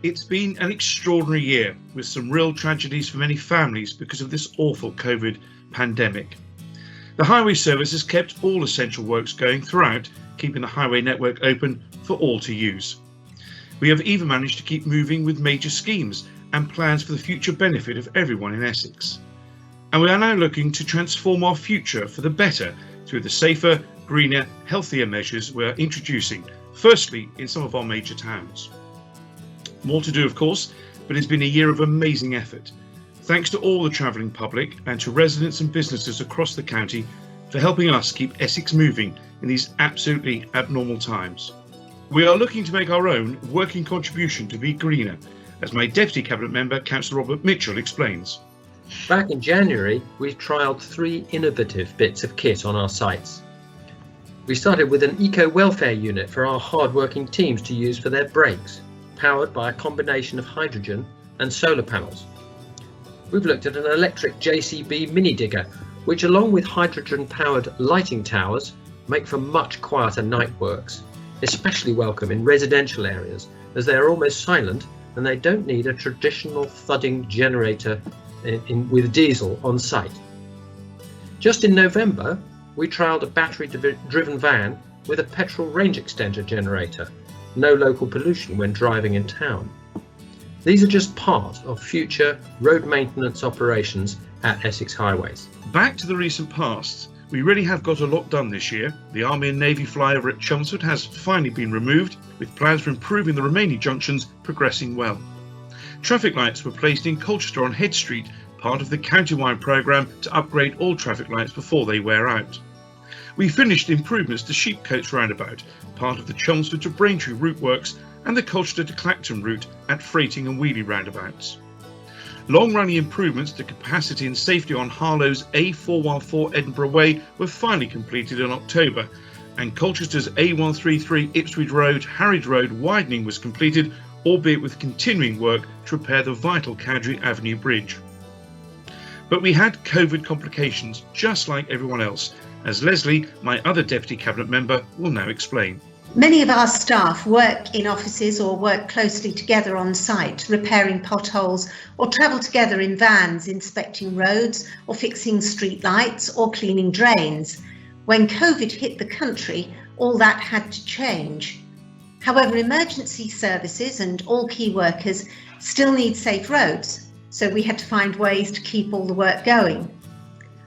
It's been an extraordinary year with some real tragedies for many families because of this awful COVID pandemic. The highway service has kept all essential works going throughout, keeping the highway network open for all to use. We have even managed to keep moving with major schemes and plans for the future benefit of everyone in Essex. And we are now looking to transform our future for the better through the safer, greener, healthier measures we are introducing, firstly in some of our major towns. More to do, of course, but it's been a year of amazing effort. Thanks to all the travelling public and to residents and businesses across the county for helping us keep Essex moving in these absolutely abnormal times. We are looking to make our own working contribution to be greener, as my Deputy Cabinet Member, Councillor Robert Mitchell, explains. Back in January, we trialled 3 innovative bits of kit on our sites. We started with an eco-welfare unit for our hard-working teams to use for their breaks, powered by a combination of hydrogen and solar panels. We've looked at an electric JCB mini digger, which along with hydrogen-powered lighting towers make for much quieter night works, especially welcome in residential areas as they are almost silent and they don't need a traditional thudding generator with diesel on site. Just in November, we trialled a battery-driven van with a petrol range extender generator. No local pollution when driving in town. These are just part of future road maintenance operations at Essex Highways. Back to the recent past, we really have got a lot done this year. The Army and Navy flyover at Chelmsford has finally been removed, with plans for improving the remaining junctions progressing well. Traffic lights were placed in Colchester on Head Street, part of the county-wide programme to upgrade all traffic lights before they wear out. We finished improvements to Sheepcotes roundabout, part of the Chelmsford to Braintree route works and the Colchester to Clacton route at Freighting and Wheelie roundabouts. Long-running improvements to capacity and safety on Harlow's A414 Edinburgh Way were finally completed in October, and Colchester's A133 Ipswich Road, Harwich Road widening was completed, albeit with continuing work to repair the vital Cowdray Avenue Bridge. But we had COVID complications, just like everyone else, as Lesley, my other Deputy Cabinet Member, will now explain. Many of our staff work in offices or work closely together on site, repairing potholes, or travel together in vans, inspecting roads, or fixing street lights, or cleaning drains. When COVID hit the country, all that had to change. However, emergency services and all key workers still need safe roads, so we had to find ways to keep all the work going.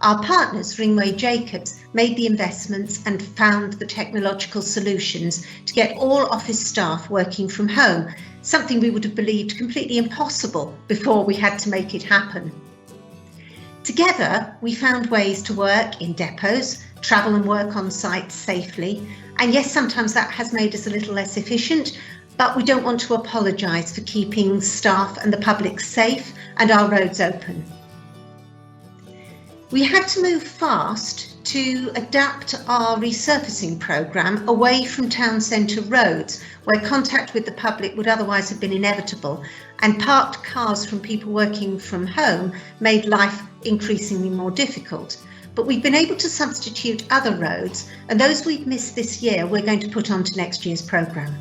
Our partners, Ringway Jacobs, made the investments and found the technological solutions to get all office staff working from home, something we would have believed completely impossible before we had to make it happen. Together, we found ways to work in depots, travel and work on sites safely, and yes, sometimes that has made us a little less efficient, but we don't want to apologise for keeping staff and the public safe and our roads open. We had to move fast to adapt our resurfacing programme away from town centre roads, where contact with the public would otherwise have been inevitable, and parked cars from people working from home made life increasingly more difficult. But we've been able to substitute other roads, and those we've missed this year we're going to put onto next year's programme.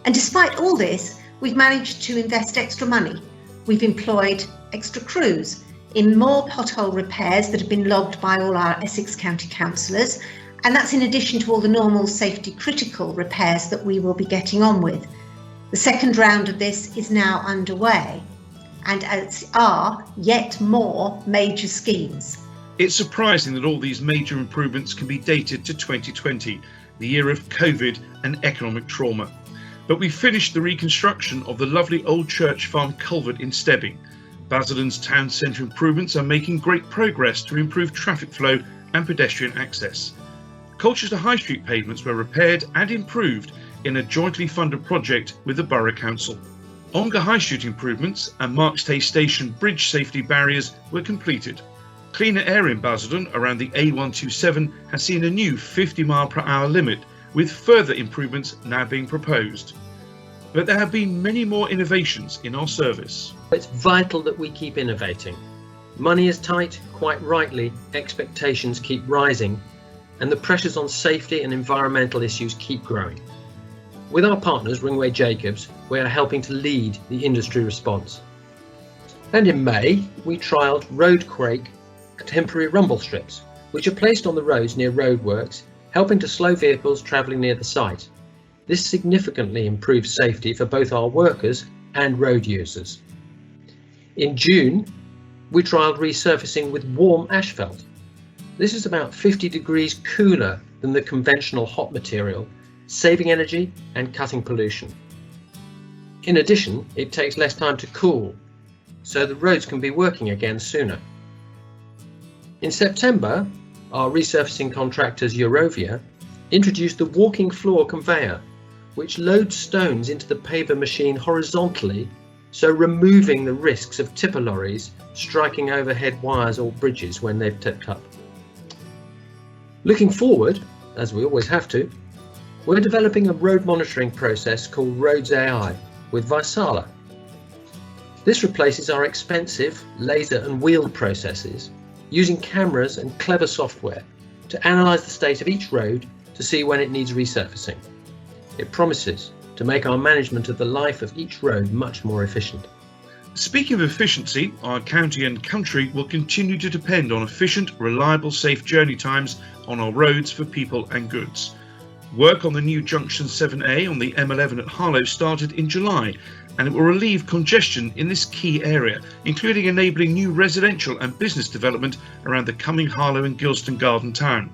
And despite all this, we've managed to invest extra money. We've employed extra crews in more pothole repairs that have been logged by all our Essex County councillors, and that's in addition to all the normal safety critical repairs that we will be getting on with. The second round of this is now underway, and as are yet more major schemes. It's surprising that all these major improvements can be dated to 2020, the year of COVID and economic trauma. But we finished the reconstruction of the lovely old church farm culvert in Stebbing. Basildon's town centre improvements are making great progress to improve traffic flow and pedestrian access. Colchester High Street pavements were repaired and improved in a jointly funded project with the Borough Council. Ongar High Street improvements and Markstay Station bridge safety barriers were completed. Cleaner air in Basildon around the A127 has seen a new 50 mph limit, with further improvements now being proposed. But there have been many more innovations in our service. It's vital that we keep innovating. Money is tight, quite rightly, expectations keep rising, and the pressures on safety and environmental issues keep growing. With our partners, Ringway Jacobs, we are helping to lead the industry response. And in May, we trialled roadquake temporary rumble strips, which are placed on the roads near roadworks, helping to slow vehicles travelling near the site. This significantly improves safety for both our workers and road users. In June, we trialled resurfacing with warm asphalt. This is about 50 degrees cooler than the conventional hot material, saving energy and cutting pollution. In addition, it takes less time to cool, so the roads can be working again sooner. In September, our resurfacing contractors Eurovia introduced the walking floor conveyor, which loads stones into the paver machine horizontally, so removing the risks of tipper lorries striking overhead wires or bridges when they've tipped up. Looking forward, as we always have to, we're developing a road monitoring process called Roads AI with Vaisala. This replaces our expensive laser and wheel processes, using cameras and clever software to analyse the state of each road to see when it needs resurfacing. It promises to make our management of the life of each road much more efficient. Speaking of efficiency, our county and country will continue to depend on efficient, reliable, safe journey times on our roads for people and goods. Work on the new Junction 7A on the M11 at Harlow started in July, and it will relieve congestion in this key area, including enabling new residential and business development around the coming Harlow and Gilston Garden Town.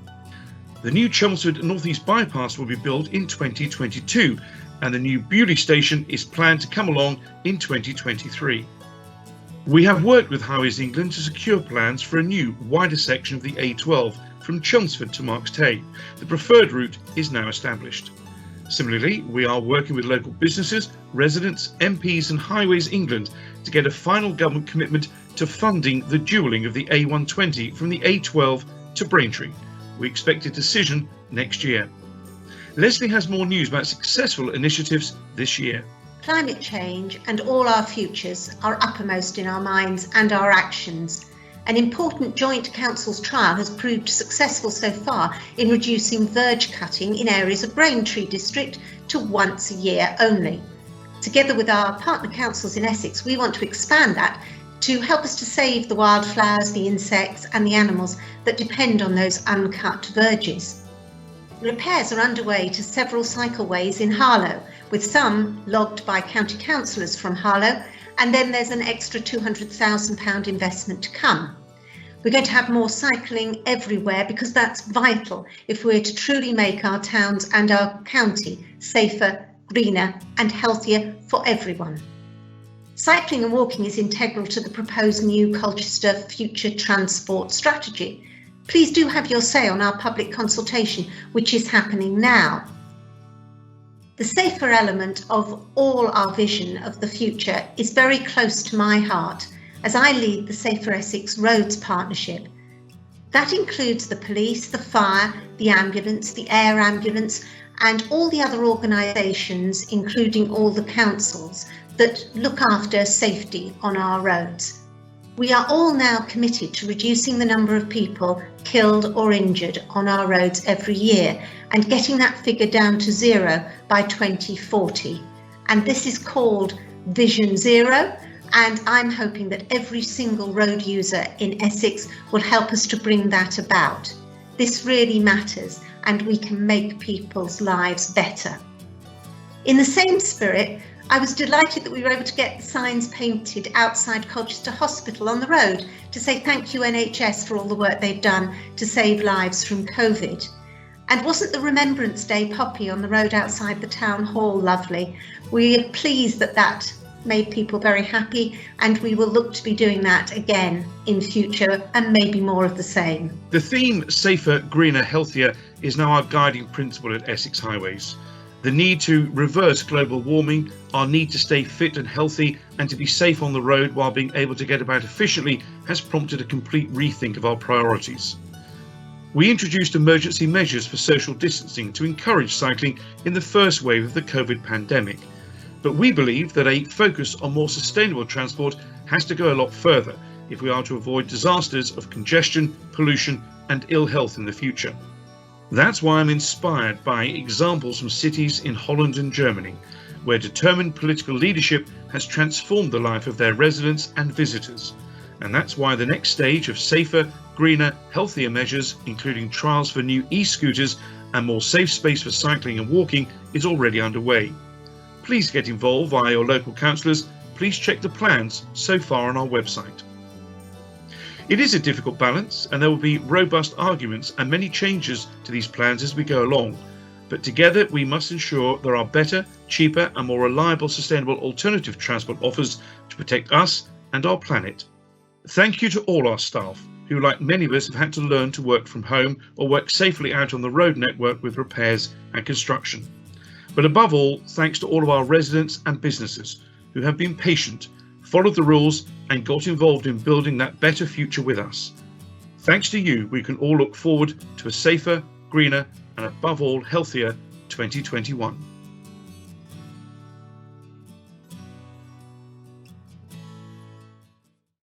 The new Chelmsford North East bypass will be built in 2022, and the new Bewley station is planned to come along in 2023. We have worked with Highways England to secure plans for a new, wider section of the A12 from Chelmsford to Marks Tey. The preferred route is now established. Similarly, we are working with local businesses, residents, MPs and Highways England to get a final government commitment to funding the dualling of the A120 from the A12 to Braintree. We expect a decision next year. Lesley has more news about successful initiatives this year. Climate change and all our futures are uppermost in our minds and our actions. An important joint council's trial has proved successful so far in reducing verge cutting in areas of Braintree district to once a year only. Together with our partner councils in Essex, we want to expand that to help us to save the wildflowers, the insects and the animals that depend on those uncut verges. Repairs are underway to several cycleways in Harlow, with some logged by county councillors from Harlow, and then there's an extra £200,000 investment to come. We're going to have more cycling everywhere because that's vital if we're to truly make our towns and our county safer, greener and healthier for everyone. Cycling and walking is integral to the proposed new Colchester Future Transport Strategy. Please do have your say on our public consultation, which is happening now. The safer element of all our vision of the future is very close to my heart as I lead the Safer Essex Roads Partnership. That includes the police, the fire, the ambulance, the air ambulance and all the other organisations, including all the councils that look after safety on our roads. We are all now committed to reducing the number of people killed or injured on our roads every year and getting that figure down to zero by 2040. And this is called Vision Zero, and I'm hoping that every single road user in Essex will help us to bring that about. This really matters and we can make people's lives better. In the same spirit, I was delighted that we were able to get the signs painted outside Colchester Hospital on the road to say thank you NHS for all the work they've done to save lives from COVID. And wasn't the Remembrance Day poppy on the road outside the town hall lovely? We are pleased that that made people very happy, and we will look to be doing that again in future and maybe more of the same. The theme safer, greener, healthier is now our guiding principle at Essex Highways. The need to reverse global warming, our need to stay fit and healthy and to be safe on the road while being able to get about efficiently has prompted a complete rethink of our priorities. We introduced emergency measures for social distancing to encourage cycling in the first wave of the COVID pandemic. But we believe that a focus on more sustainable transport has to go a lot further if we are to avoid disasters of congestion, pollution and ill health in the future. That's why I'm inspired by examples from cities in Holland and Germany, where determined political leadership has transformed the life of their residents and visitors. And that's why the next stage of safer, greener, healthier measures, including trials for new e-scooters and more safe space for cycling and walking, is already underway. Please get involved via your local councillors. Please check the plans so far on our website. It is a difficult balance, and there will be robust arguments and many changes to these plans as we go along. But together we must ensure there are better, cheaper and more reliable sustainable alternative transport offers to protect us and our planet. Thank you to all our staff who, like many of us, have had to learn to work from home or work safely out on the road network with repairs and construction. But above all, thanks to all of our residents and businesses who have been patient, followed the rules and got involved in building that better future with us. Thanks to you, we can all look forward to a safer, greener and above all healthier 2021.